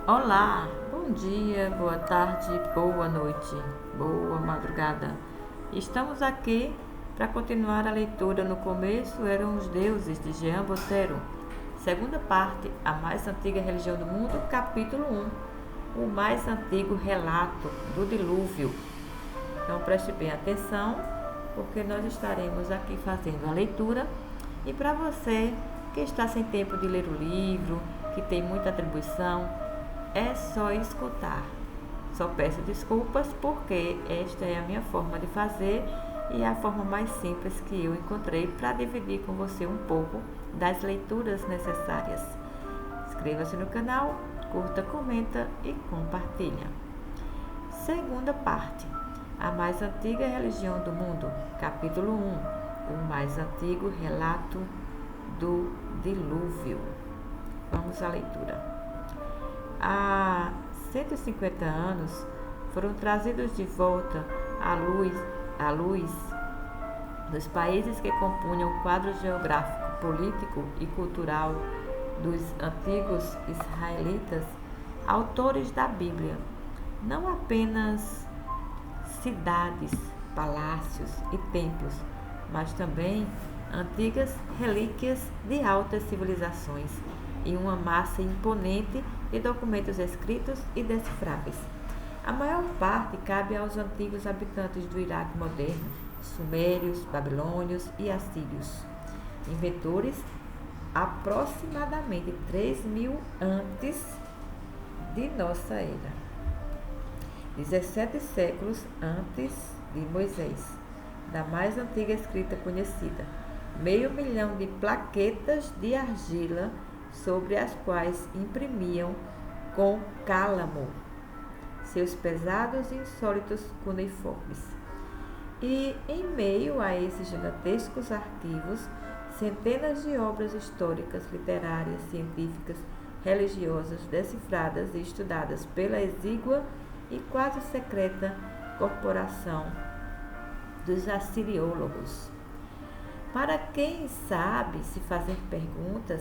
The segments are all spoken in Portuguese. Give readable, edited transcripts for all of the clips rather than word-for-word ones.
Olá, bom dia, boa tarde, boa noite, boa madrugada. Estamos aqui para continuar a leitura. No começo eram os deuses de Jean Botero. Segunda parte, a mais antiga religião do mundo, capítulo 1, o mais antigo relato do dilúvio. Então preste bem atenção, porque nós estaremos aqui fazendo a leitura. E para você que está sem tempo de ler o livro, que tem muita atribuição, é só escutar. Só peço desculpas porque esta é a minha forma de fazer e é a forma mais simples que eu encontrei para dividir com você um pouco das leituras necessárias. Inscreva-se no canal, curta, comenta e compartilha. Segunda parte, a mais antiga religião do mundo, capítulo 1, o mais antigo relato do dilúvio. Vamos à leitura. Há 150 anos foram trazidos de volta à luz dos países que compunham o quadro geográfico, político e cultural dos antigos israelitas, autores da Bíblia, não apenas cidades, palácios e templos, mas também antigas relíquias de altas civilizações e uma massa imponente de documentos escritos e decifráveis. A maior parte cabe aos antigos habitantes do Iraque moderno, sumérios, babilônios e assírios, inventores aproximadamente 3.000 antes de nossa era, 17 séculos antes de Moisés, da mais antiga escrita conhecida, 500.000 de plaquetas de argila sobre as quais imprimiam com cálamo seus pesados e insólitos cuneiformes. E, em meio a esses gigantescos arquivos, centenas de obras históricas, literárias, científicas, religiosas, decifradas e estudadas pela exígua e quase secreta corporação dos assiriólogos. Para quem sabe se fazer perguntas,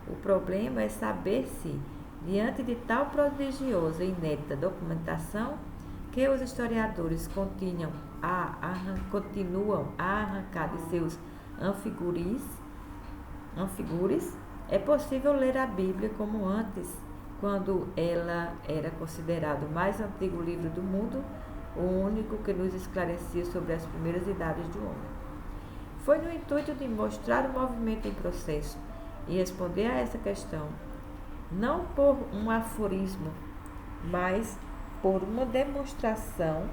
o problema é saber se, diante de tal prodigiosa e inédita documentação, que os historiadores continuam a arrancar de seus anfigures, é possível ler a Bíblia como antes, quando ela era considerada o mais antigo livro do mundo, o único que nos esclarecia sobre as primeiras idades do homem. Foi no intuito de mostrar o movimento em processo e responder a essa questão, não por um aforismo, mas por uma demonstração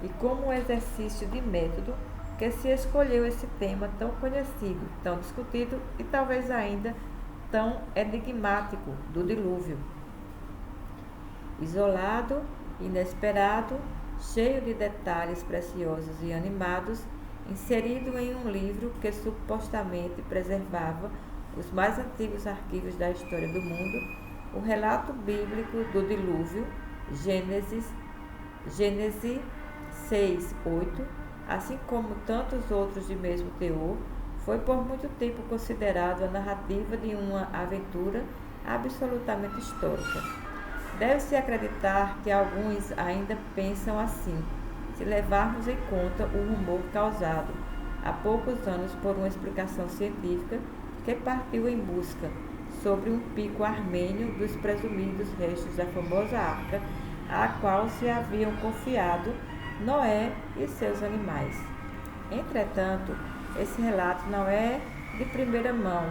e como um exercício de método, que se escolheu esse tema tão conhecido, tão discutido e talvez ainda tão enigmático do dilúvio. Isolado, inesperado, cheio de detalhes preciosos e animados, inserido em um livro que supostamente preservava os mais antigos arquivos da história do mundo, o relato bíblico do dilúvio, Gênesis 6:8, assim como tantos outros de mesmo teor, foi por muito tempo considerado a narrativa de uma aventura absolutamente histórica. Deve-se acreditar que alguns ainda pensam assim, se levarmos em conta o rumor causado há poucos anos por uma explicação científica que partiu em busca, sobre um pico armênio, dos presumidos restos da famosa arca, à qual se haviam confiado Noé e seus animais. Entretanto, esse relato não é de primeira mão,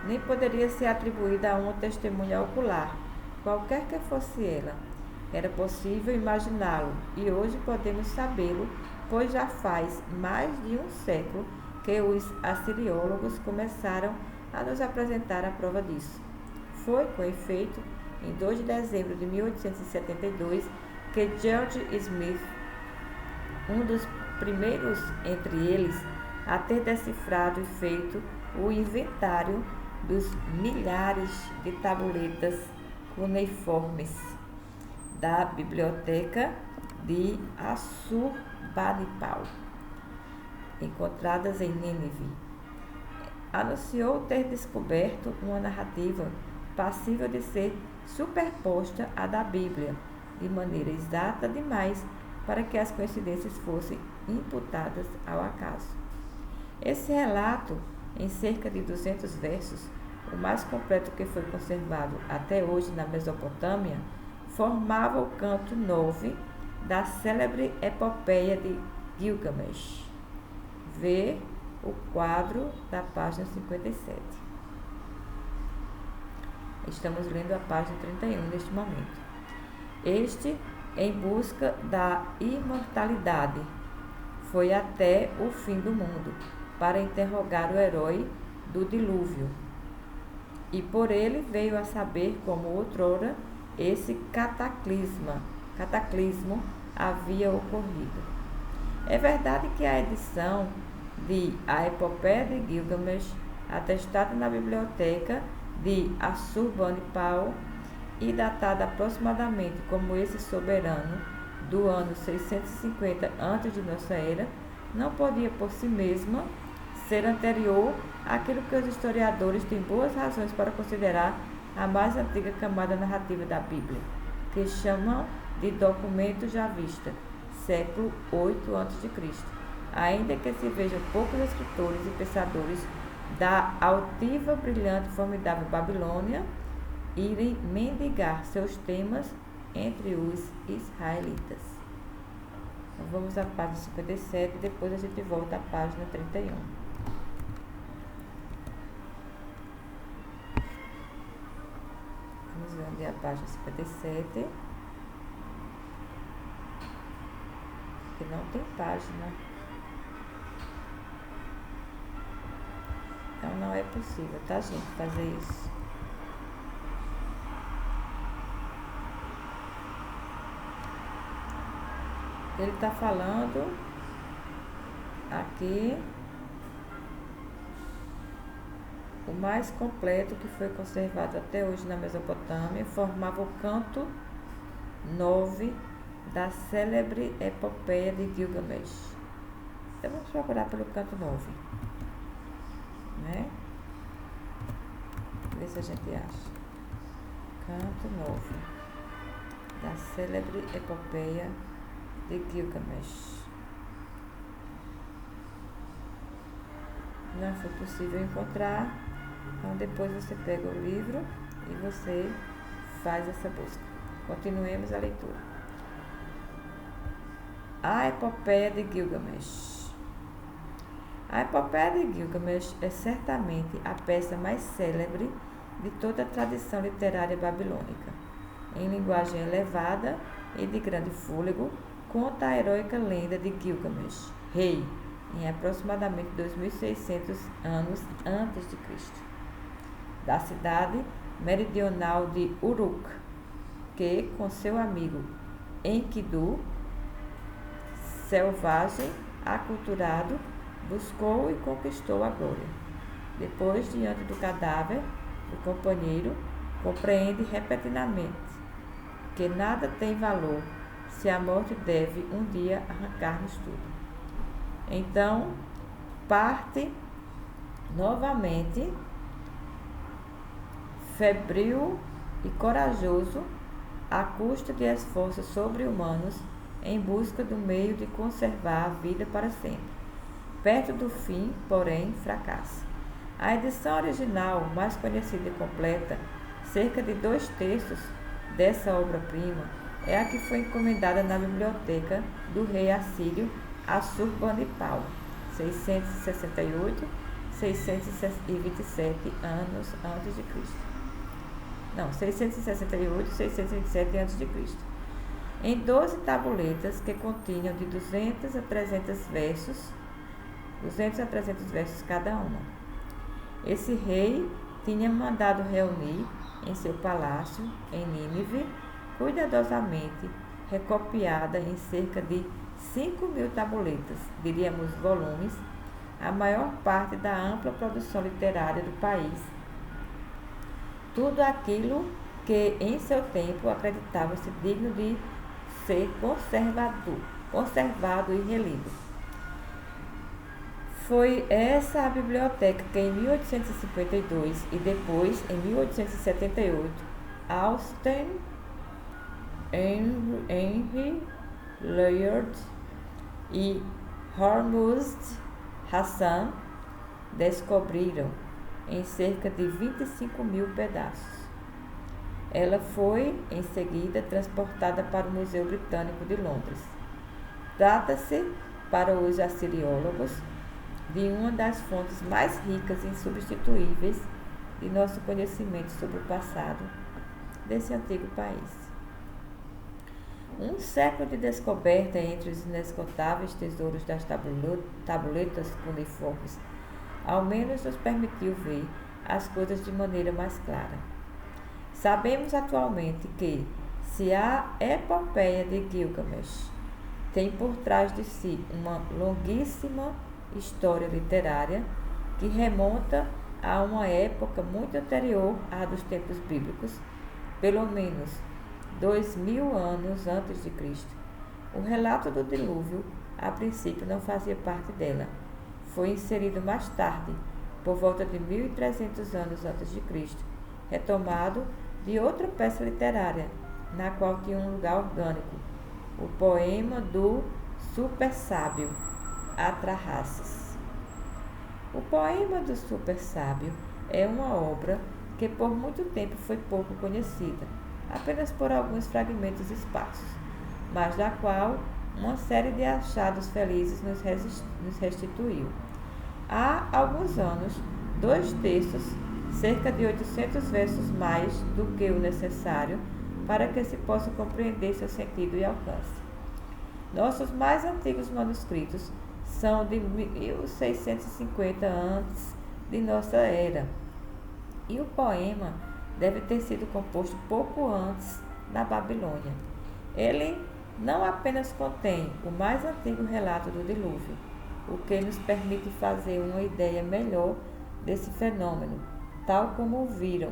nem poderia ser atribuído a uma testemunha ocular, qualquer que fosse ela. Era possível imaginá-lo, e hoje podemos sabê-lo, pois já faz mais de um século que os assiriólogos começaram a nos apresentar a prova disso. Foi, com efeito, em 2 de dezembro de 1872, que George Smith, um dos primeiros entre eles a ter decifrado e feito o inventário dos milhares de tabuletas cuneiformes da biblioteca de Assurbanipal, encontradas em Nínive, anunciou ter descoberto uma narrativa passível de ser superposta à da Bíblia, de maneira exata demais para que as coincidências fossem imputadas ao acaso. Esse relato, em cerca de 200 versos, o mais completo que foi conservado até hoje na Mesopotâmia, formava o canto 9 da célebre epopeia de Gilgamesh. Vê o quadro da página 57. Estamos lendo a página 31 neste momento. Este, em busca da imortalidade, foi até o fim do mundo para interrogar o herói do dilúvio. E por ele veio a saber como outrora esse cataclismo havia ocorrido. É verdade que a edição de A Epopeia de Gilgamesh, atestada na biblioteca de Assurbanipal e datada aproximadamente como esse soberano do ano 650 antes de nossa era, não podia por si mesma ser anterior àquilo que os historiadores têm boas razões para considerar a mais antiga camada narrativa da Bíblia, que chamam de documento javista, século 8 a.C., ainda que se vejam poucos escritores e pensadores da altiva, brilhante e formidável Babilônia irem mendigar seus temas entre os israelitas. Então, vamos à página 57 e depois a gente volta à página 31. Vamos ver onde é a página 57. Que não tem página. Então não é possível, tá, gente, fazer isso. Ele está falando aqui o mais completo que foi conservado até hoje na Mesopotâmia formava o canto 9 da célebre epopeia de Gilgamesh. Então vamos procurar pelo canto 9, né? Ver se a gente acha. Canto 9 da célebre epopeia de Gilgamesh. Não foi possível encontrar, então depois você pega o livro e você faz essa busca. Continuemos a leitura. A Epopeia de Gilgamesh. A Epopeia de Gilgamesh é certamente a peça mais célebre de toda a tradição literária babilônica. Em linguagem elevada e de grande fôlego, conta a heróica lenda de Gilgamesh, rei, em aproximadamente 2600 anos antes de Cristo, da cidade meridional de Uruk, que, com seu amigo Enkidu, selvagem, aculturado, buscou e conquistou a glória. Depois, diante do cadáver do companheiro, compreende repentinamente que nada tem valor se a morte deve um dia arrancar-nos tudo. Então, parte novamente, febril e corajoso, à custa de esforços sobre-humanos, em busca do meio de conservar a vida para sempre. Perto do fim, porém, fracassa. A edição original, mais conhecida e completa, cerca de 2/3 dessa obra-prima, é a que foi encomendada na biblioteca do rei assírio Assurbanipal, 627 anos antes de Cristo. Não, 627 antes de Cristo. Em 12 tabuletas que continham de 200 a 300 versos cada uma. Esse rei tinha mandado reunir em seu palácio, em Nínive, cuidadosamente recopiada em cerca de 5.000 tabuletas, diríamos volumes, a maior parte da ampla produção literária do país. Tudo aquilo que em seu tempo acreditava-se digno de ser conservado e relido. Foi essa a biblioteca que em 1852 e depois, em 1878, Austen, Henry Layard e Hormuzd Hassan descobriram em cerca de 25.000 pedaços. Ela foi, em seguida, transportada para o Museu Britânico de Londres. Trata-se, para os assiriólogos, de uma das fontes mais ricas e insubstituíveis de nosso conhecimento sobre o passado desse antigo país. Um século de descoberta entre os inesgotáveis tesouros das tabuletas cuneiformes ao menos nos permitiu ver as coisas de maneira mais clara. Sabemos atualmente que, se a epopeia de Gilgamesh tem por trás de si uma longuíssima história literária que remonta a uma época muito anterior à dos tempos bíblicos, pelo menos 2000 anos antes de Cristo, o relato do dilúvio, a princípio, não fazia parte dela. Foi inserido mais tarde, por volta de 1300 anos antes de Cristo, retomado de outra peça literária, na qual tinha um lugar orgânico, o poema do super sábio Atrahasis. O poema do super sábio é uma obra que por muito tempo foi pouco conhecida, apenas por alguns fragmentos esparsos, mas da qual uma série de achados felizes nos restituiu. Há alguns anos, 2 textos, cerca de 800 versos mais do que o necessário para que se possa compreender seu sentido e alcance. Nossos mais antigos manuscritos são de 1650 antes de nossa era, e o poema deve ter sido composto pouco antes na Babilônia. Ele não apenas contém o mais antigo relato do dilúvio, o que nos permite fazer uma ideia melhor desse fenômeno, tal como o viram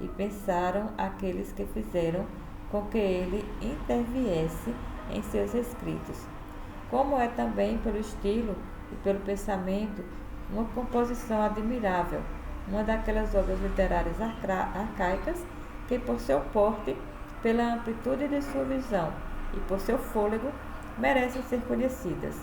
e pensaram aqueles que fizeram com que ele interviesse em seus escritos, como é também pelo estilo e pelo pensamento uma composição admirável, uma daquelas obras literárias arcaicas que, por seu porte, pela amplitude de sua visão e por seu fôlego, merecem ser conhecidas.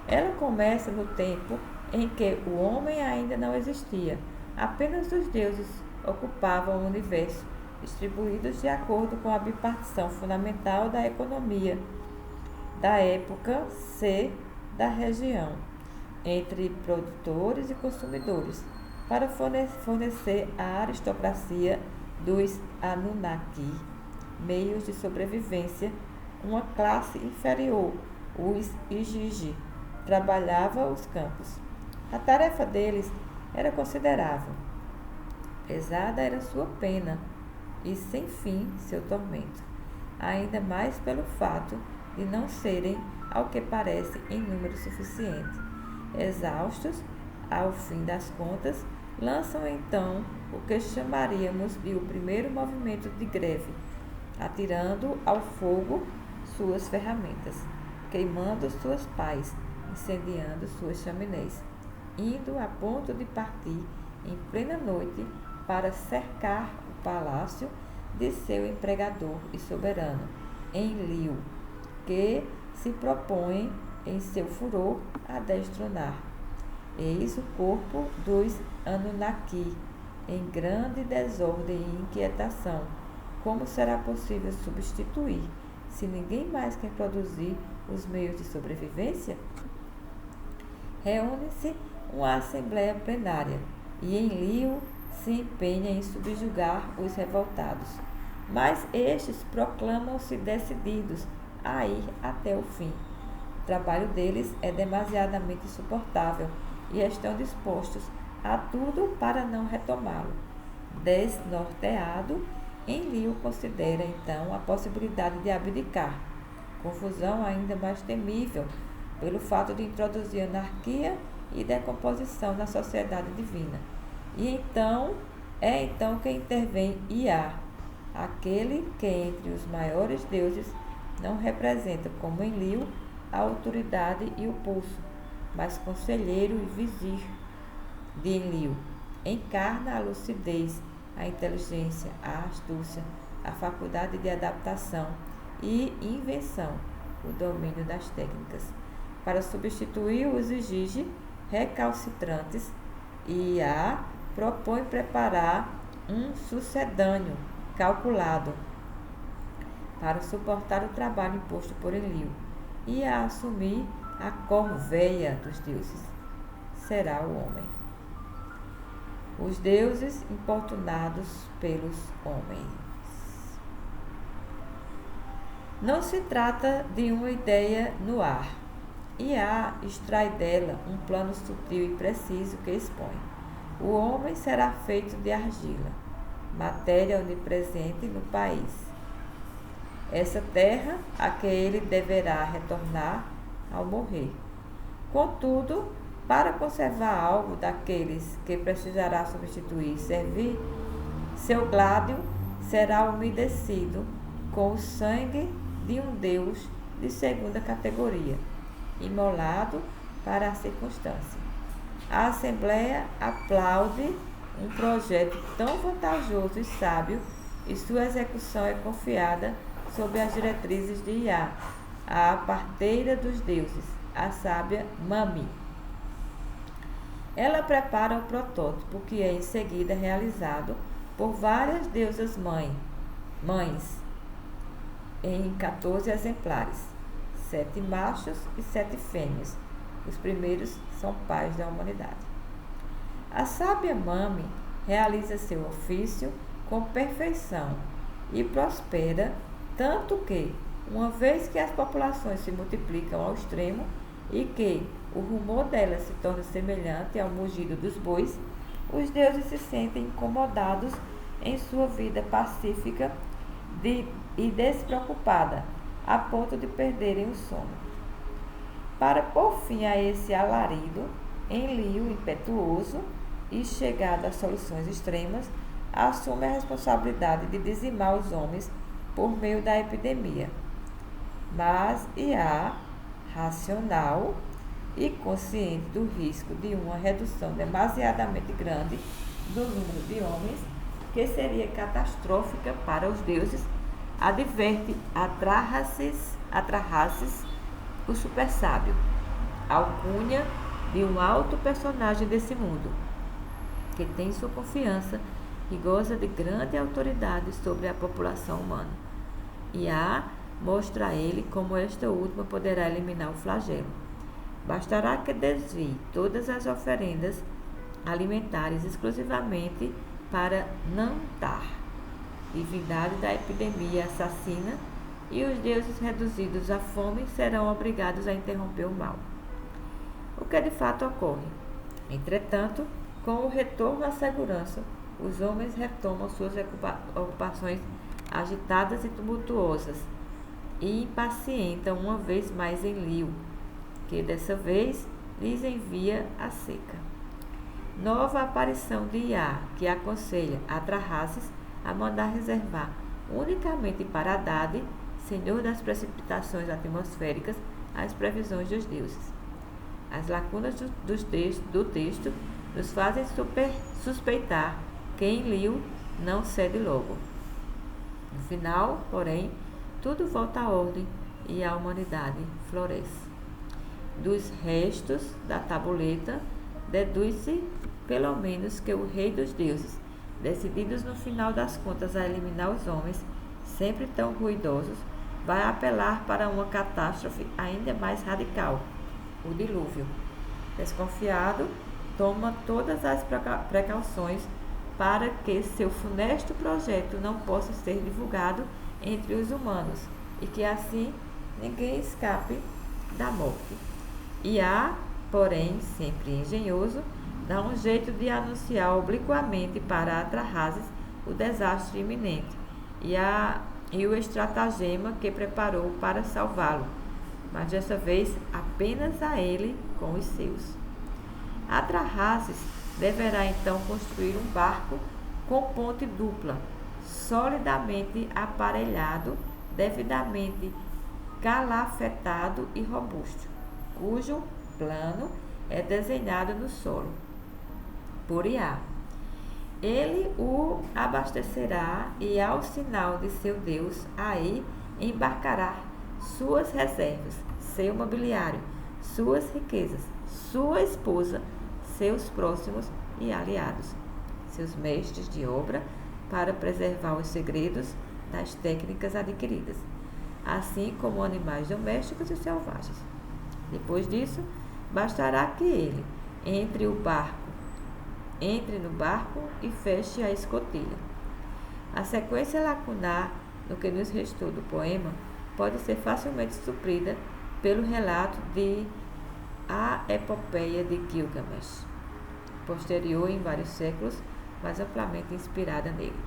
Ela começa no tempo em que o homem ainda não existia, apenas os deuses ocupavam o universo, distribuídos de acordo com a bipartição fundamental da economia da época C da região, entre produtores e consumidores, para fornecer à aristocracia dos Anunnaki meios de sobrevivência. Uma classe inferior, os Igigi, trabalhava os campos. A tarefa deles era considerável. Pesada era sua pena e sem fim seu tormento, ainda mais pelo fato de não serem, ao que parece, em número suficiente. Exaustos, ao fim das contas, lançam então o que chamaríamos de o primeiro movimento de greve, atirando ao fogo suas ferramentas, queimando suas pás, incendiando suas chaminés, indo a ponto de partir em plena noite para cercar o palácio de seu empregador e soberano, Enlil, que se propõe, em seu furor, a destronar. Eis o corpo dos Anunnaki, em grande desordem e inquietação. Como será possível substituir, se ninguém mais quer produzir os meios de sobrevivência? Reúne-se uma assembleia plenária e Enlil se empenha em subjugar os revoltados, mas estes proclamam-se decididos a ir até o fim. O trabalho deles é demasiadamente insuportável e estão dispostos a tudo para não retomá-lo. Desnorteado, Enlil considera então a possibilidade de abdicar, confusão ainda mais temível pelo fato de introduzir anarquia e decomposição na sociedade divina. E então que intervém Iá, aquele que entre os maiores deuses não representa como Enlil a autoridade e o pulso, mas conselheiro e vizir de Enlil. Encarna a lucidez, a inteligência, a astúcia, a faculdade de adaptação e invenção, o domínio das técnicas. Para substituir os exige recalcitrantes, IA propõe preparar um sucedâneo calculado para suportar o trabalho imposto por Enlil e a assumir a corveia dos deuses. Será o homem. Os deuses importunados pelos homens. Não se trata de uma ideia no ar. IA extrai dela um plano sutil e preciso que expõe. O homem será feito de argila, matéria onipresente no país. Essa terra a que ele deverá retornar ao morrer. Contudo, para conservar algo daqueles que precisará substituir e servir, seu gládio será umedecido com o sangue de um deus de segunda categoria, imolado para a circunstância. A Assembleia aplaude um projeto tão vantajoso e sábio e sua execução é confiada sob as diretrizes de IA, a parteira dos deuses, a sábia Mami. Ela prepara o protótipo que é em seguida realizado por várias deusas mães, em 14 exemplares, 7 machos e 7 fêmeas. Os primeiros são pais da humanidade. A sábia Mami realiza seu ofício com perfeição e prospera, tanto que, uma vez que as populações se multiplicam ao extremo e que o rumor delas se torna semelhante ao mugido dos bois, os deuses se sentem incomodados em sua vida pacífica e despreocupada, a ponto de perderem o sono. Para pôr fim a esse alarido, Enlil, impetuoso e chegado a soluções extremas, assume a responsabilidade de dizimar os homens por meio da epidemia. Mas IA, racional e consciente do risco de uma redução demasiadamente grande do número de homens, que seria catastrófica para os deuses, adverte Atrahasis, o super sábio, alcunha de um alto personagem desse mundo, que tem sua confiança e goza de grande autoridade sobre a população humana. IA mostra a ele como esta última poderá eliminar o flagelo. Bastará que desvie todas as oferendas alimentares exclusivamente para Nantar, divindade da epidemia assassina, e os deuses reduzidos à fome serão obrigados a interromper o mal. O que de fato ocorre? Entretanto, com o retorno à segurança, os homens retomam suas ocupações agitadas e tumultuosas e impacientam uma vez mais Enlil, que dessa vez lhes envia a seca. Nova aparição de IA, que aconselha Atrahasis a mandar reservar unicamente para Haddad, senhor das precipitações atmosféricas, as previsões dos deuses. As lacunas do texto nos fazem suspeitar que Enlil não cede logo. No final, porém, tudo volta à ordem e a humanidade floresce. Dos restos da tabuleta, deduz-se pelo menos que o rei dos deuses, decididos no final das contas a eliminar os homens, sempre tão ruidosos, vai apelar para uma catástrofe ainda mais radical, o dilúvio. Desconfiado, toma todas as precauções para que seu funesto projeto não possa ser divulgado entre os humanos e que assim ninguém escape da morte. IA, porém, sempre engenhoso, dá um jeito de anunciar obliquamente para Atrahasis o desastre iminente e o estratagema que preparou para salvá-lo, mas dessa vez apenas a ele com os seus. Atrahasis deverá então construir um barco com ponte dupla, solidamente aparelhado, devidamente calafetado e robusto, cujo plano é desenhado no solo por IA. Ele o abastecerá e, ao sinal de seu Deus, aí embarcará suas reservas, seu mobiliário, suas riquezas, sua esposa, seus próximos e aliados, seus mestres de obra, para preservar os segredos das técnicas adquiridas, assim como animais domésticos e selvagens. Depois disso, bastará que ele entre no barco e feche a escotilha. A sequência lacunar no que nos restou do poema pode ser facilmente suprida pelo relato de A Epopeia de Gilgamesh, posterior em vários séculos, mas amplamente inspirada nele.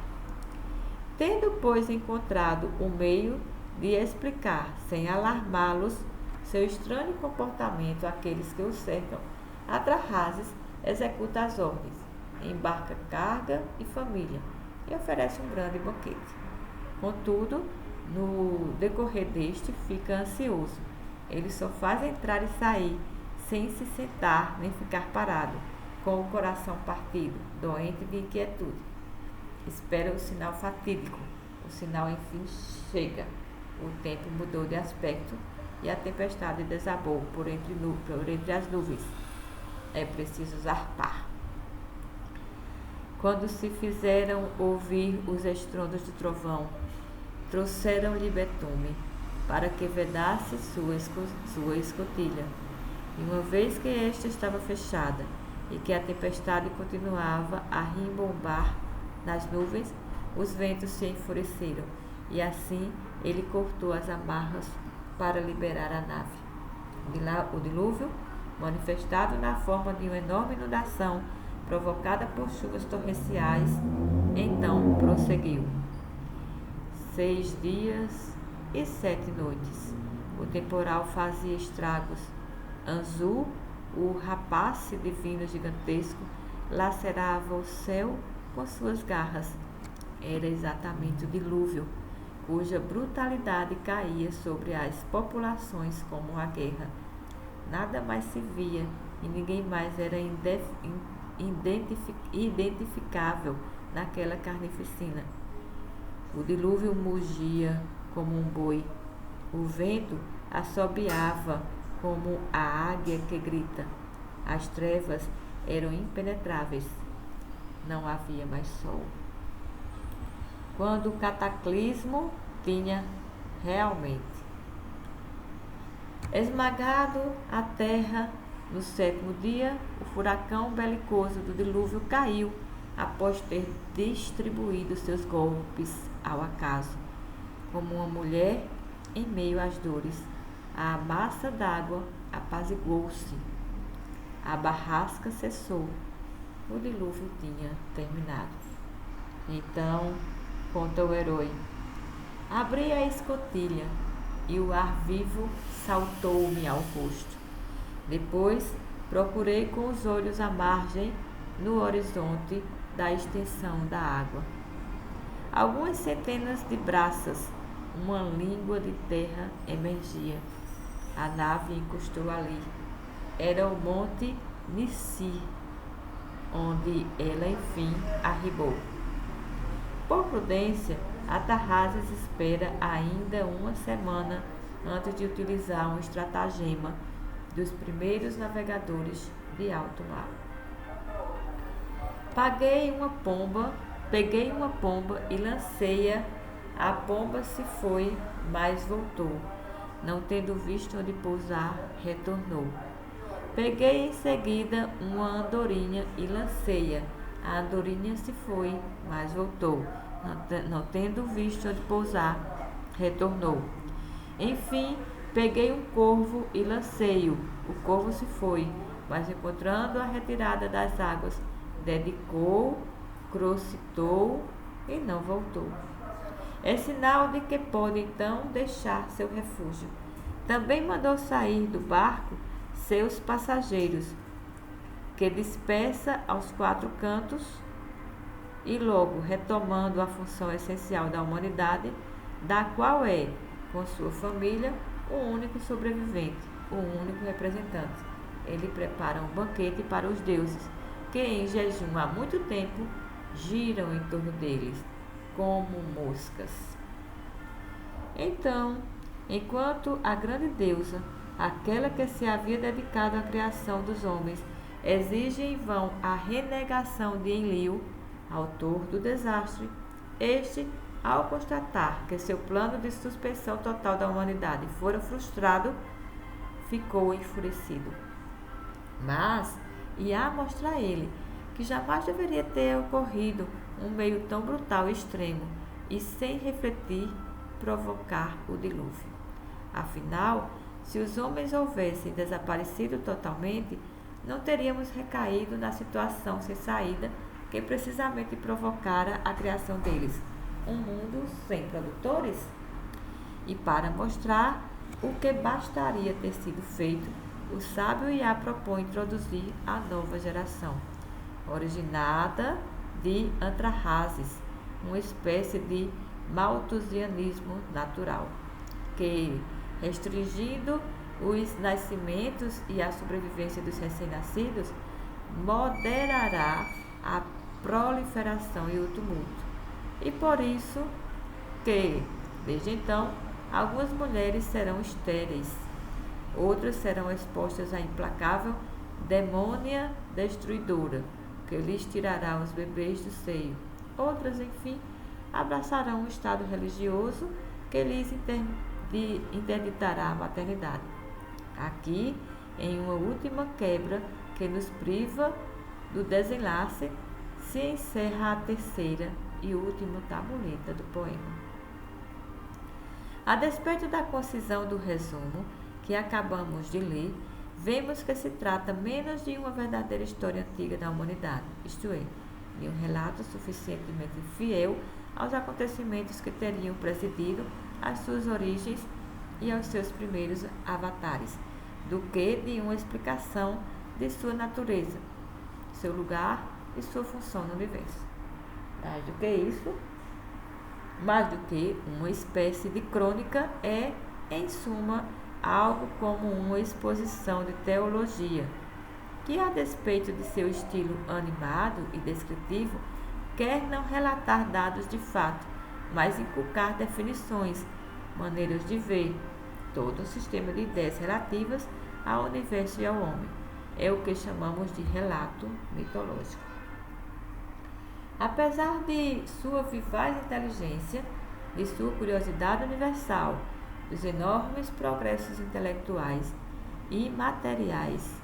Tendo, pois, encontrado o meio de explicar, sem alarmá-los, seu estranho comportamento àqueles que o cercam, Atrahasis executa as ordens, embarca carga e família e oferece um grande banquete. Contudo, no decorrer deste, fica ansioso. Ele só faz entrar e sair, sem se sentar nem ficar parado, com o coração partido, doente de inquietude. Espera o sinal fatídico. O sinal enfim chega. O tempo mudou de aspecto e a tempestade desabou por entre as nuvens. É preciso zarpar. Quando se fizeram ouvir os estrondos do trovão, trouxeram-lhe betume, para que vedasse sua escotilha. E uma vez que esta estava fechada, e que a tempestade continuava a rimbombar nas nuvens, os ventos se enfureceram, e assim ele cortou as amarras para liberar a nave. O dilúvio, manifestado na forma de uma enorme inundação provocada por chuvas torrenciais, então prosseguiu. 6 dias e 7 noites. O temporal fazia estragos. Anzu, o rapace divino gigantesco, lacerava o céu com suas garras. Era exatamente o dilúvio, cuja brutalidade caía sobre as populações como a guerra. Nada mais se via e ninguém mais era identificável naquela carnificina. O dilúvio mugia como um boi. O vento assobiava como a águia que grita. As trevas eram impenetráveis. Não havia mais sol. Quando o cataclismo tinha realmente esmagado a terra, no 7º dia, o furacão belicoso do dilúvio caiu após ter distribuído seus golpes ao acaso. Como uma mulher em meio às dores, a massa d'água apaziguou-se. A barrasca cessou. O dilúvio tinha terminado. Então, conta o herói, abri a escotilha e o ar vivo saltou-me ao rosto. Depois, procurei com os olhos a margem no horizonte da extensão da água. Algumas centenas de braças, uma língua de terra emergia. A nave encostou ali. Era o Monte Nissi, onde ela enfim arribou. Por prudência, Atrahasis espera ainda uma semana antes de utilizar um estratagema dos primeiros navegadores de alto mar. Peguei uma pomba e lancei-a. A pomba se foi, mas voltou. Não tendo visto onde pousar, retornou. Peguei em seguida uma andorinha e lancei-a. A andorinha se foi, mas voltou. Não tendo visto onde pousar, retornou. Enfim, peguei um corvo e lancei-o. O corvo se foi, mas encontrando a retirada das águas, dedicou, crocitou e não voltou. É sinal de que pode então deixar seu refúgio. Também mandou sair do barco seus passageiros, que dispersa aos 4 cantos, e logo retomando a função essencial da humanidade, da qual é, com sua família, o único sobrevivente, o único representante. Ele prepara um banquete para os deuses, que em jejum há muito tempo giram em torno deles como moscas. Então, enquanto a grande deusa, aquela que se havia dedicado à criação dos homens, exige em vão a renegação de Enlil, autor do desastre, este, ao constatar que seu plano de suspensão total da humanidade fora frustrado, ficou enfurecido. Mas Iá mostra a ele que jamais deveria ter ocorrido um meio tão brutal e extremo, e sem refletir, provocar o dilúvio. Afinal, se os homens houvessem desaparecido totalmente, não teríamos recaído na situação sem saída que precisamente provocara a criação deles, um mundo sem produtores. E para mostrar o que bastaria ter sido feito, o sábio Iá propõe introduzir a nova geração, originada de Antrahasis, uma espécie de malthusianismo natural, que, restringindo os nascimentos e a sobrevivência dos recém-nascidos, moderará a proliferação e o tumulto. E por isso que, desde então, algumas mulheres serão estéreis, outras serão expostas à implacável demônia destruidora, que lhes tirará os bebês do seio. Outras, enfim, abraçarão um estado religioso que lhes interditará a maternidade. Aqui, em uma última quebra que nos priva do desenlace, se encerra a terceira e última tabuleta do poema. A despeito da concisão do resumo que acabamos de ler, vemos que se trata menos de uma verdadeira história antiga da humanidade, isto é, de um relato suficientemente fiel aos acontecimentos que teriam precedido às suas origens e aos seus primeiros avatares, do que de uma explicação de sua natureza, seu lugar e sua função no universo. Mais do que uma espécie de crônica, é, em suma, algo como uma exposição de teologia, que, a despeito de seu estilo animado e descritivo, quer não relatar dados de fato, mas inculcar definições, maneiras de ver, todo um sistema de ideias relativas ao universo e ao homem. É o que chamamos de relato mitológico. Apesar de sua vivaz inteligência, de sua curiosidade universal, dos enormes progressos intelectuais e materiais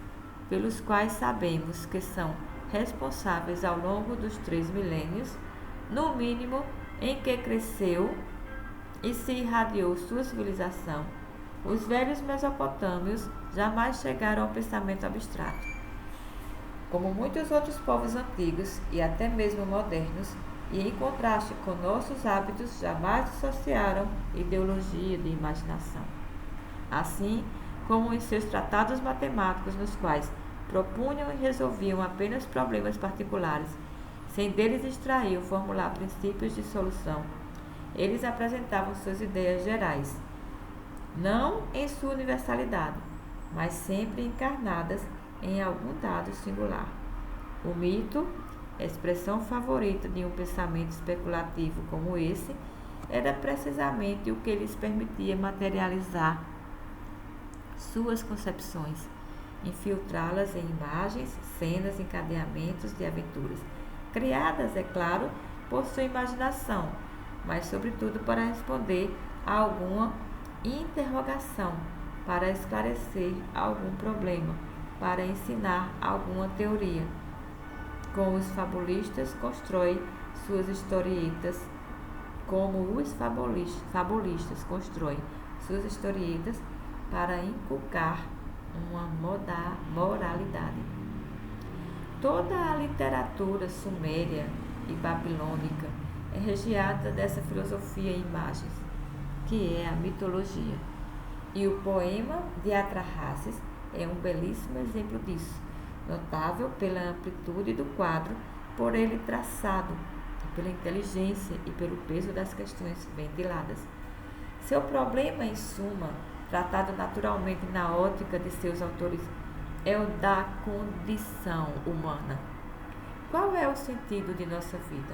pelos quais sabemos que são responsáveis ao longo dos 3 milênios, no mínimo em que cresceu e se irradiou sua civilização, os velhos mesopotâmios jamais chegaram ao pensamento abstrato. Como muitos outros povos antigos e até mesmo modernos, e em contraste com nossos hábitos, jamais dissociaram ideologia de imaginação. Assim como em seus tratados matemáticos, nos quais propunham e resolviam apenas problemas particulares, sem deles extrair ou formular princípios de solução, eles apresentavam suas ideias gerais, não em sua universalidade, mas sempre encarnadas em algum dado singular. O mito, expressão favorita de um pensamento especulativo como esse, era precisamente o que lhes permitia materializar suas concepções, infiltrá-las em imagens, cenas, encadeamentos de aventuras, criadas, é claro, por sua imaginação, mas sobretudo para responder a alguma interrogação, para esclarecer algum problema, para ensinar alguma teoria. Como os fabulistas constroem suas historietas, para inculcar uma moralidade. Toda a literatura suméria e babilônica é recheada dessa filosofia em imagens, que é a mitologia. E o poema de Atrahasis é um belíssimo exemplo disso, notável pela amplitude do quadro, por ele traçado, pela inteligência e pelo peso das questões ventiladas. Seu problema, em suma, tratado naturalmente na ótica de seus autores, é o da condição humana. qual é o sentido de nossa vida?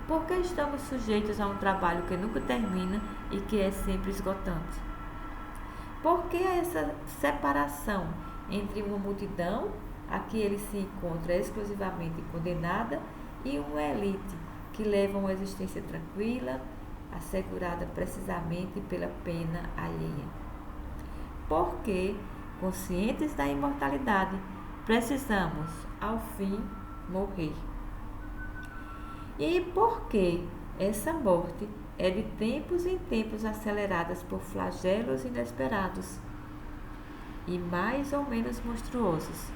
Por que estamos sujeitos a um trabalho que nunca termina e que é sempre esgotante? Por que essa separação entre uma multidão a que ele se encontra exclusivamente condenada e uma elite que leva uma existência tranquila, assegurada precisamente pela pena alheia? Porque, conscientes da imortalidade, precisamos, ao fim, morrer. E por que essa morte é de tempos em tempos aceleradas por flagelos inesperados e mais ou menos monstruosos,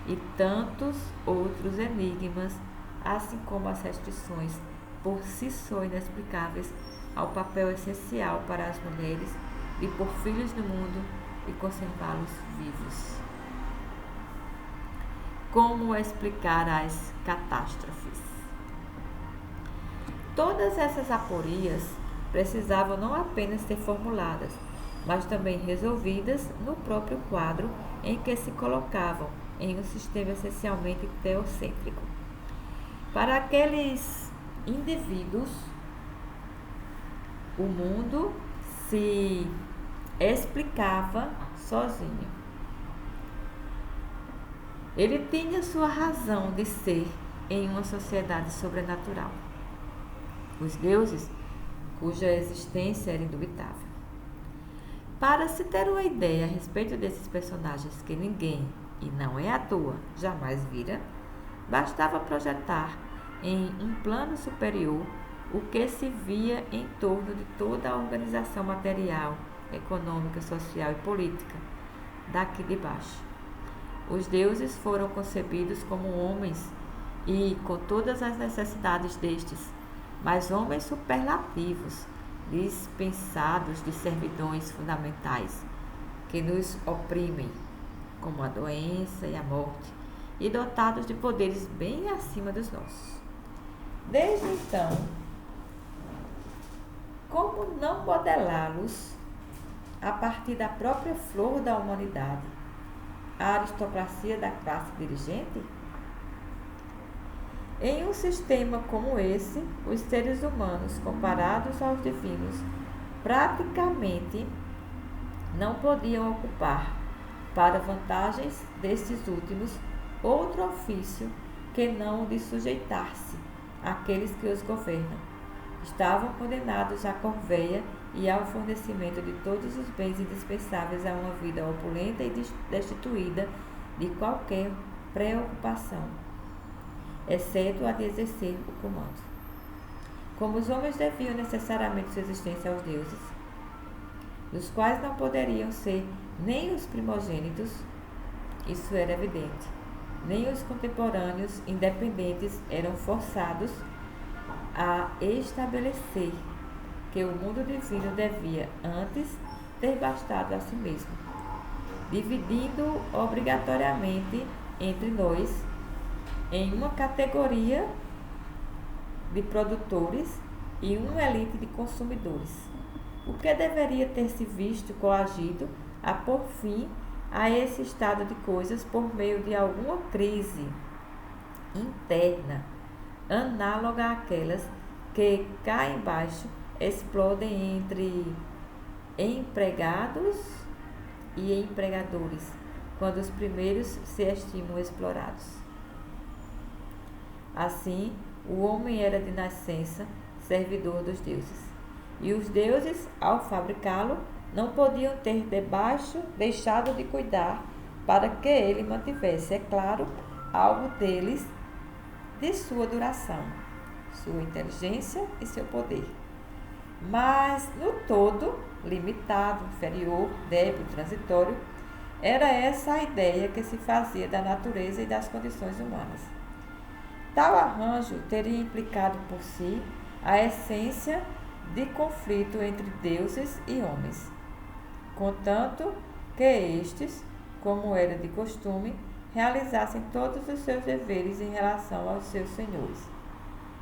e tantos outros enigmas, assim como as restrições por si só inexplicáveis ao papel essencial para as mulheres de pôr filhos no mundo e conservá-los vivos. Como explicar as catástrofes? Todas essas aporias precisavam não apenas ser formuladas, mas também resolvidas no próprio quadro em que se colocavam em um sistema essencialmente teocêntrico. Para aqueles indivíduos, o mundo se explicava sozinho. Ele tinha sua razão de ser em uma sociedade sobrenatural. Os deuses, cuja existência era indubitável. Para se ter uma ideia a respeito desses personagens que ninguém, e não é à toa, jamais vira, bastava projetar em um plano superior o que se via em torno de toda a organização material, econômica, social e política daqui de baixo. Os deuses foram concebidos como homens e com todas as necessidades destes, mas homens superlativos, dispensados de servidões fundamentais, que nos oprimem, como a doença e a morte, e dotados de poderes bem acima dos nossos. Desde então, como não modelá-los a partir da própria flor da humanidade, a aristocracia da classe dirigente? Em um sistema como esse, os seres humanos, comparados aos divinos, praticamente não podiam ocupar, para vantagens destes últimos, outro ofício que não o de sujeitar-se àqueles que os governam. Estavam condenados à corveia e ao fornecimento de todos os bens indispensáveis a uma vida opulenta e destituída de qualquer preocupação, exceto a de exercer o comando. Como os homens deviam necessariamente sua existência aos deuses, dos quais não poderiam ser nem os primogênitos, isso era evidente, nem os contemporâneos independentes eram forçados a estabelecer que o mundo divino devia antes ter bastado a si mesmo, dividindo obrigatoriamente entre nós em uma categoria de produtores e uma elite de consumidores, o que deveria ter se visto coagido a pôr fim a esse estado de coisas por meio de alguma crise interna, análoga àquelas que cá embaixo explodem entre empregados e empregadores, quando os primeiros se estimam explorados. Assim, o homem era de nascença servidor dos deuses, e os deuses, ao fabricá-lo, não podiam ter deixado de cuidar para que ele mantivesse, é claro, algo deles de sua duração, sua inteligência e seu poder. Mas, no todo, limitado, inferior, débil, transitório, era essa a ideia que se fazia da natureza e das condições humanas. Tal arranjo teria implicado por si a essência de conflito entre deuses e homens, contanto que estes, como era de costume, realizassem todos os seus deveres em relação aos seus senhores.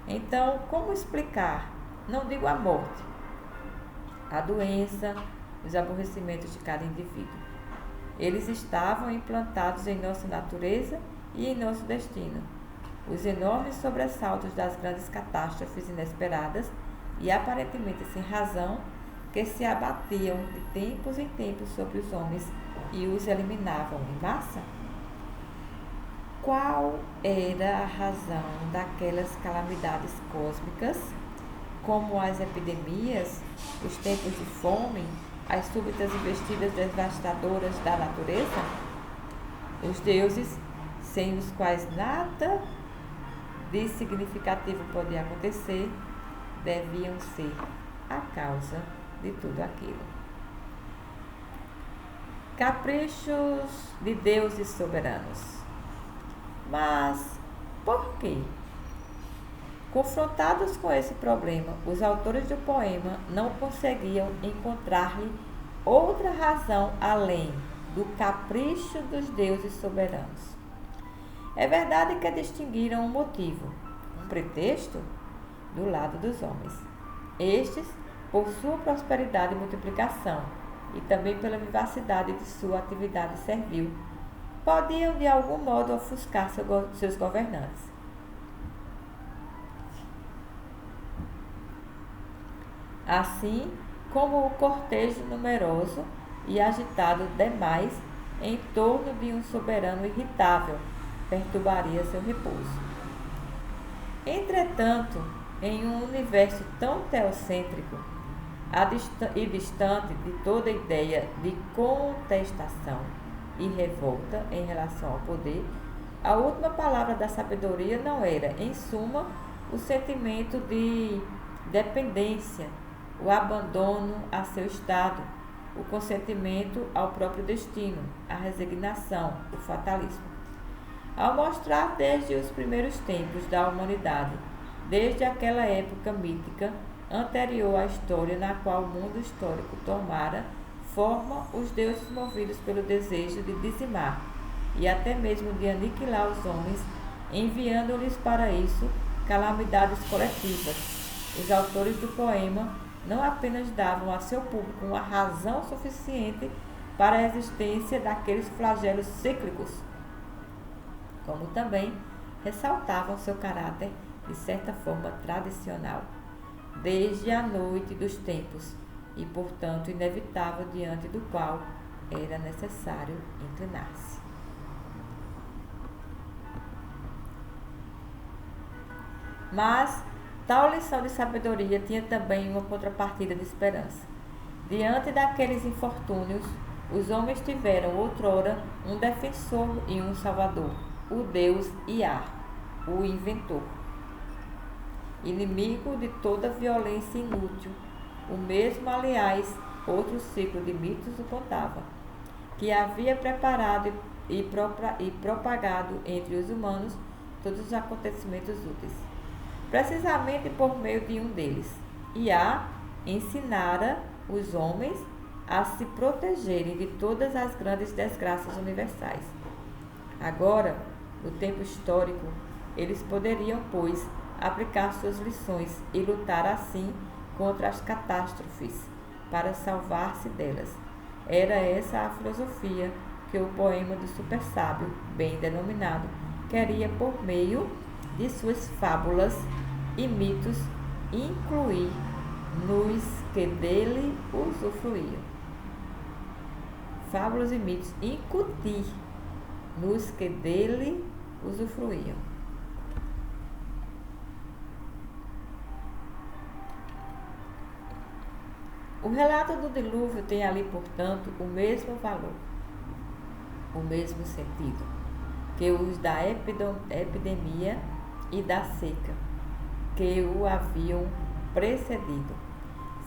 Então, como explicar, não digo a morte, a doença, os aborrecimentos de cada indivíduo? Eles estavam implantados em nossa natureza e em nosso destino. Os enormes sobressaltos das grandes catástrofes inesperadas e aparentemente sem razão que se abatiam de tempos em tempos sobre os homens e os eliminavam em massa? Qual era a razão daquelas calamidades cósmicas, como as epidemias, os tempos de fome, as súbitas investidas devastadoras da natureza? Os deuses, sem os quais nada de significativo podia acontecer, deviam ser a causa de tudo aquilo. Caprichos de deuses soberanos. Mas por quê? Confrontados com esse problema, os autores do poema não conseguiam encontrar-lhe outra razão além do capricho dos deuses soberanos. É verdade que distinguiram um motivo, um pretexto, do lado dos homens. Estes, por sua prosperidade e multiplicação, e também pela vivacidade de sua atividade servil, podiam de algum modo ofuscar seus governantes. Assim como o cortejo numeroso e agitado demais em torno de um soberano irritável perturbaria seu repouso. Entretanto, em um universo tão teocêntrico e distante de toda ideia de contestação e revolta em relação ao poder, a última palavra da sabedoria não era, em suma, o sentimento de dependência, o abandono a seu estado, o consentimento ao próprio destino, a resignação, o fatalismo. Ao mostrar desde os primeiros tempos da humanidade, desde aquela época mítica anterior à história na qual o mundo histórico tomara forma, os deuses movidos pelo desejo de dizimar e até mesmo de aniquilar os homens, enviando-lhes para isso calamidades coletivas. Os autores do poema não apenas davam a seu público uma razão suficiente para a existência daqueles flagelos cíclicos, como também ressaltavam seu caráter de certa forma tradicional, desde a noite dos tempos, e portanto inevitável diante do qual era necessário inclinar-se. Mas tal lição de sabedoria tinha também uma contrapartida de esperança. Diante daqueles infortúnios, os homens tiveram outrora um defensor e um salvador, o Deus Iá, o inventor. Inimigo de toda violência inútil, o mesmo, aliás, outro ciclo de mitos o contava, que havia preparado e propagado entre os humanos todos os acontecimentos úteis. Precisamente por meio de um deles, Iá ensinara os homens a se protegerem de todas as grandes desgraças universais. Agora, no tempo histórico, eles poderiam, pois, aplicar suas lições e lutar assim contra as catástrofes, para salvar-se delas. Era essa a filosofia que o poema do super sábio, bem denominado, queria, por meio de suas fábulas e mitos, incluir nos que dele usufruíam. Fábulas e mitos, incutir nos que dele usufruíam. O relato do dilúvio tem ali, portanto, o mesmo valor, o mesmo sentido, que os da epidemia e da seca, que o haviam precedido.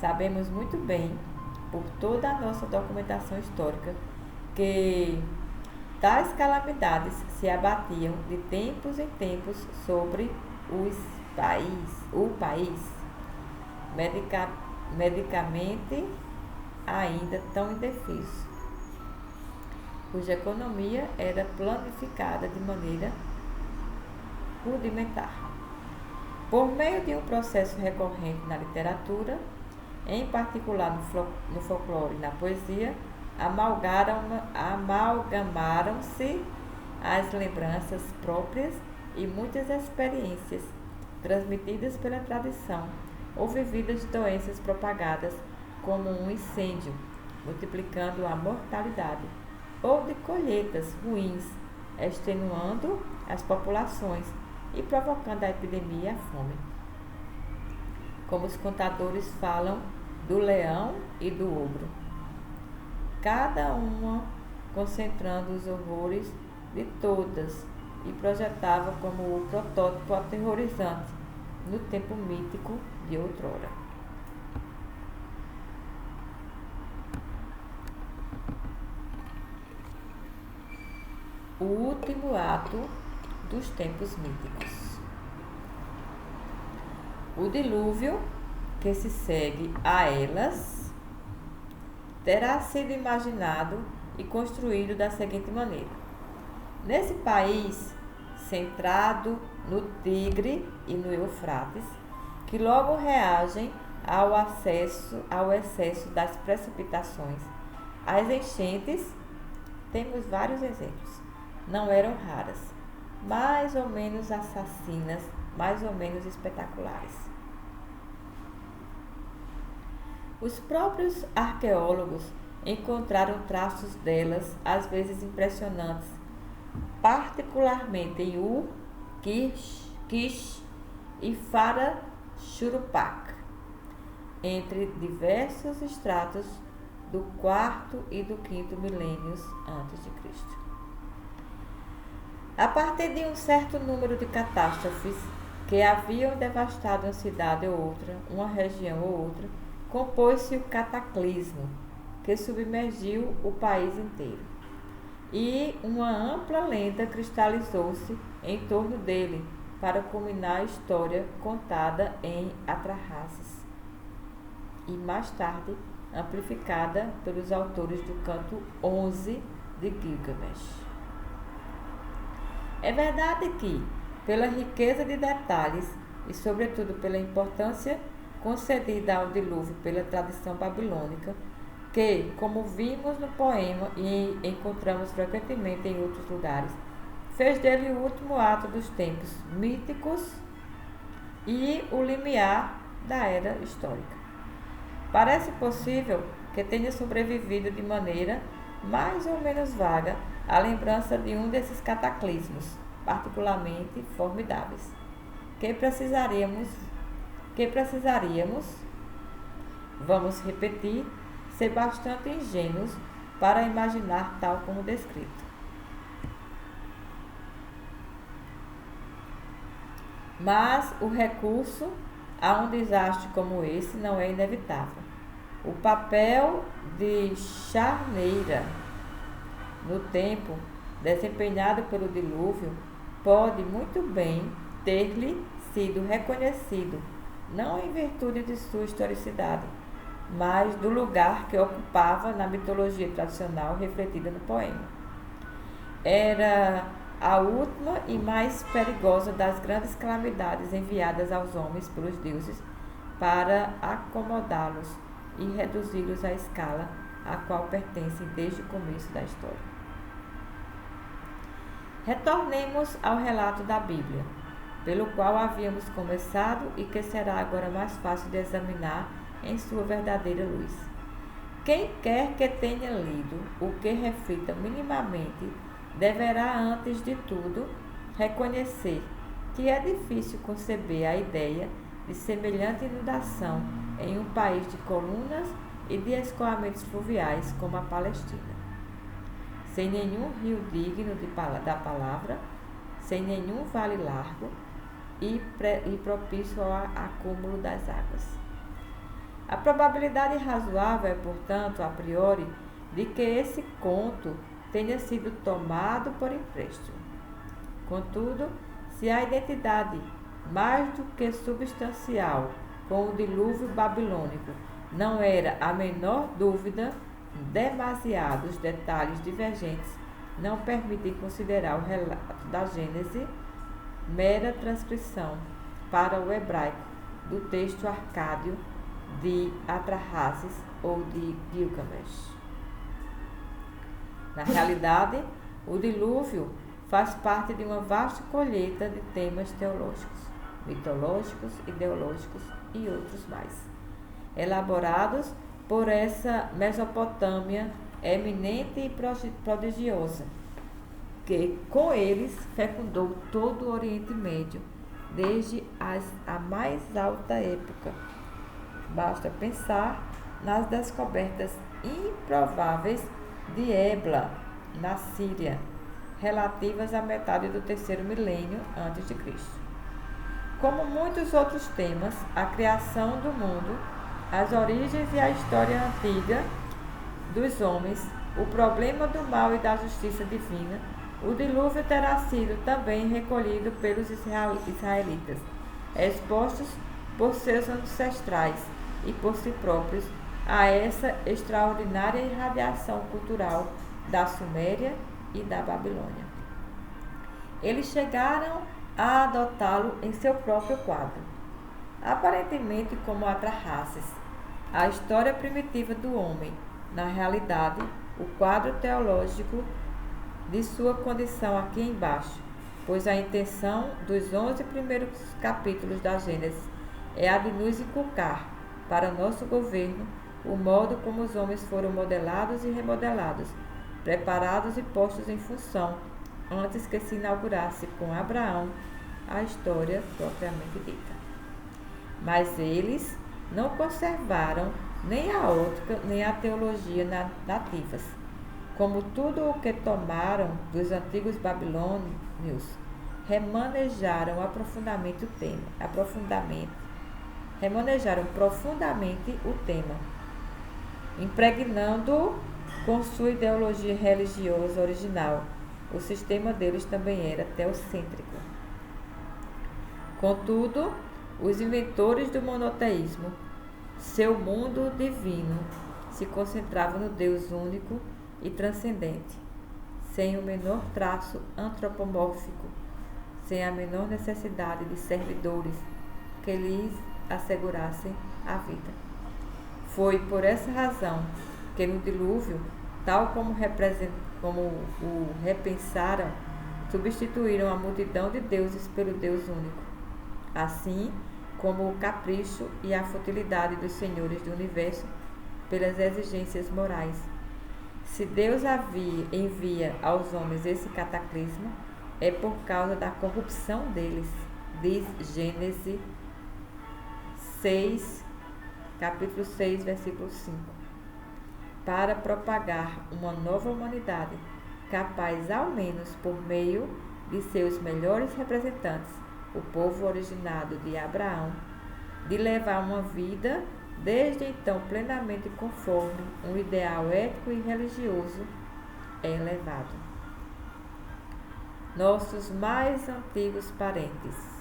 Sabemos muito bem, por toda a nossa documentação histórica, que tais calamidades se abatiam de tempos em tempos sobre o país, medicamente ainda tão indefeso, cuja economia era planificada de maneira rudimentar. Por meio de um processo recorrente na literatura, em particular no folclore e na poesia, amalgamaram-se as lembranças próprias e muitas experiências transmitidas pela tradição ou vividas de doenças propagadas como um incêndio, multiplicando a mortalidade, ou de colheitas ruins, extenuando as populações e provocando a epidemia e a fome. Como os contadores falam do leão e do ogro, cada uma concentrando os horrores de todas e projetava como o protótipo aterrorizante no tempo mítico de outrora. O último ato dos tempos míticos. O dilúvio, que se segue a elas, terá sido imaginado e construído da seguinte maneira. Nesse país, centrado no Tigre e no Eufrates, que logo reagem ao excesso das precipitações, as enchentes, temos vários exemplos, não eram raras, mais ou menos assassinas, mais ou menos espetaculares. Os próprios arqueólogos encontraram traços delas, às vezes impressionantes, particularmente em Ur, Kish e Fara Churupac, entre diversos estratos do quarto e do quinto milênios antes de Cristo. A partir de um certo número de catástrofes que haviam devastado uma cidade ou outra, uma região ou outra, compôs-se o cataclismo, que submergiu o país inteiro. E uma ampla lenda cristalizou-se em torno dele para culminar a história contada em Atrahasis e mais tarde amplificada pelos autores do canto 11 de Gilgamesh. É verdade que, pela riqueza de detalhes e sobretudo pela importância concedida ao dilúvio pela tradição babilônica, que, como vimos no poema e encontramos frequentemente em outros lugares, fez dele o último ato dos tempos míticos e o limiar da era histórica. Parece possível que tenha sobrevivido de maneira mais ou menos vaga a lembrança de um desses cataclismos, particularmente formidáveis, que precisaríamos, vamos repetir, ser bastante ingênuos para imaginar tal como descrito. Mas o recurso a um desastre como esse não é inevitável. O papel de charneira no tempo desempenhado pelo dilúvio pode muito bem ter-lhe sido reconhecido, não em virtude de sua historicidade, mas do lugar que ocupava na mitologia tradicional refletida no poema. Era a última e mais perigosa das grandes calamidades enviadas aos homens pelos deuses para acomodá-los e reduzi-los à escala a qual pertencem desde o começo da história. Retornemos ao relato da Bíblia, pelo qual havíamos começado e que será agora mais fácil de examinar em sua verdadeira luz. Quem quer que tenha lido o que reflita minimamente deverá, antes de tudo, reconhecer que é difícil conceber a ideia de semelhante inundação em um país de colunas e de escoamentos fluviais como a Palestina, sem nenhum rio digno da palavra, sem nenhum vale largo e propício ao acúmulo das águas. A probabilidade razoável é, portanto, a priori, de que esse conto tenha sido tomado por empréstimo. Contudo, se a identidade mais do que substancial com o dilúvio babilônico não era a menor dúvida, demasiados detalhes divergentes não permitem considerar o relato da Gênese mera transcrição para o hebraico do texto arcádio de Atrahasis ou de Gilgamesh. Na realidade, o dilúvio faz parte de uma vasta colheita de temas teológicos, mitológicos, ideológicos e outros mais, elaborados por essa Mesopotâmia eminente e prodigiosa, que com eles fecundou todo o Oriente Médio, desde a mais alta época. Basta pensar nas descobertas improváveis de Ebla, na Síria, relativas à metade do terceiro milênio a.C. Como muitos outros temas, a criação do mundo, as origens e a história antiga dos homens, o problema do mal e da justiça divina, o dilúvio terá sido também recolhido pelos israelitas, expostos por seus ancestrais e por si próprios a essa extraordinária irradiação cultural da Suméria e da Babilônia. Eles chegaram a adotá-lo em seu próprio quadro, aparentemente como Atrahasis, a história primitiva do homem, na realidade, o quadro teológico de sua condição aqui embaixo, pois a intenção dos 11 primeiros capítulos da Gênesis é a de nos inculcar, para nosso governo, o modo como os homens foram modelados e remodelados, preparados e postos em função, antes que se inaugurasse com Abraão a história propriamente dita. Mas eles não conservaram nem a ótica nem a teologia nativas. Como tudo o que tomaram dos antigos babilônios, remanejaram profundamente o tema, impregnando-o com sua ideologia religiosa original. O sistema deles também era teocêntrico. Contudo, os inventores do monoteísmo, seu mundo divino, se concentrava no Deus único e transcendente, sem o menor traço antropomórfico, sem a menor necessidade de servidores que lhes assegurassem a vida. Foi por essa razão que no dilúvio, tal como o repensaram, substituíram a multidão de deuses pelo Deus único, assim como o capricho e a futilidade dos senhores do universo pelas exigências morais. Se Deus envia aos homens esse cataclisma, é por causa da corrupção deles, diz Gênesis 6, capítulo 6, versículo 5, para propagar uma nova humanidade, capaz ao menos por meio de seus melhores representantes, o povo originado de Abraão, de levar uma vida desde então plenamente conforme um ideal ético e religioso elevado. Nossos mais antigos parentes.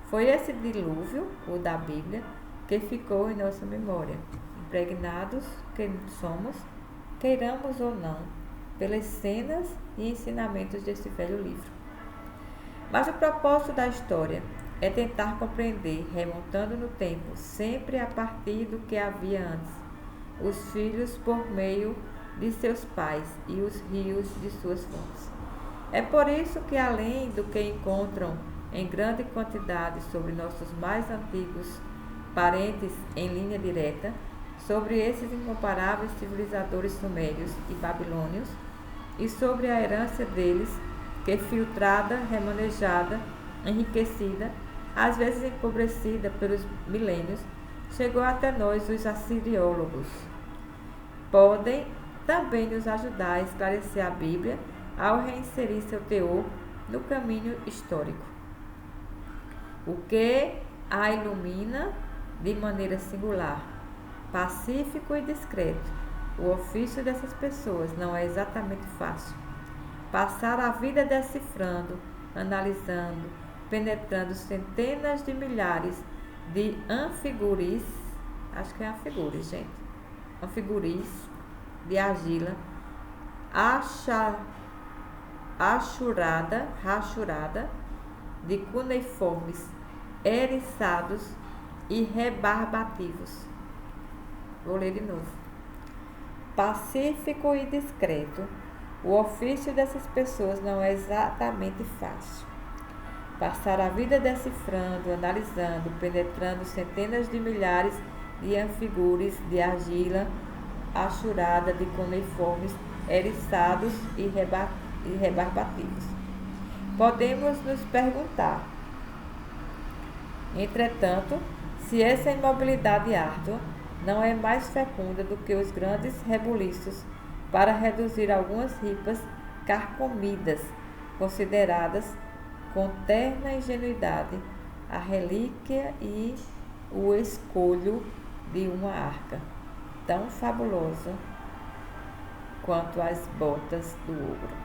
Foi esse dilúvio, o da Bíblia, que ficou em nossa memória, impregnados que somos, queiramos ou não, pelas cenas e ensinamentos desse velho livro. Mas o propósito da história é tentar compreender, remontando no tempo, sempre a partir do que havia antes, os filhos por meio de seus pais e os rios de suas fontes. É por isso que, além do que encontram em grande quantidade sobre nossos mais antigos parentes em linha direta, sobre esses incomparáveis civilizadores sumérios e babilônios, e sobre a herança deles, que filtrada, remanejada, enriquecida, às vezes empobrecida pelos milênios, chegou até nós os assiriólogos. Podem também nos ajudar a esclarecer a Bíblia ao reinserir seu teor no caminho histórico, o que a ilumina de maneira singular, pacífico e discreto. O ofício dessas pessoas não é exatamente fácil. Passar a vida decifrando, analisando, penetrando centenas de milhares de anfiguris, acho que é anfiguris, gente, anfiguris de argila, rachurada, de cuneiformes, eriçados e rebarbativos. Vou ler de novo. Pacífico e discreto, O ofício dessas pessoas não é exatamente fácil. Passar a vida decifrando, analisando, penetrando centenas de milhares de anfigures de argila achurada de cuneiformes eriçados e rebarbativos. Podemos nos perguntar, entretanto, se essa imobilidade árdua não é mais fecunda do que os grandes rebuliços para reduzir algumas ripas carcomidas, consideradas com terna ingenuidade a relíquia e o escolho de uma arca, tão fabulosa quanto as botas do ogro.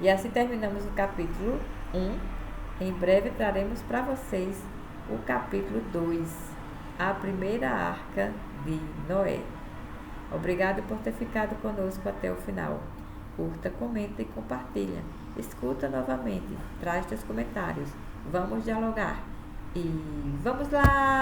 E assim terminamos o capítulo 1. Em breve traremos para vocês o capítulo 2, a primeira arca de Noé. Obrigado por ter ficado conosco até o final. Curta, comenta e compartilha. Escuta novamente, traz teus comentários. Vamos dialogar. E vamos lá!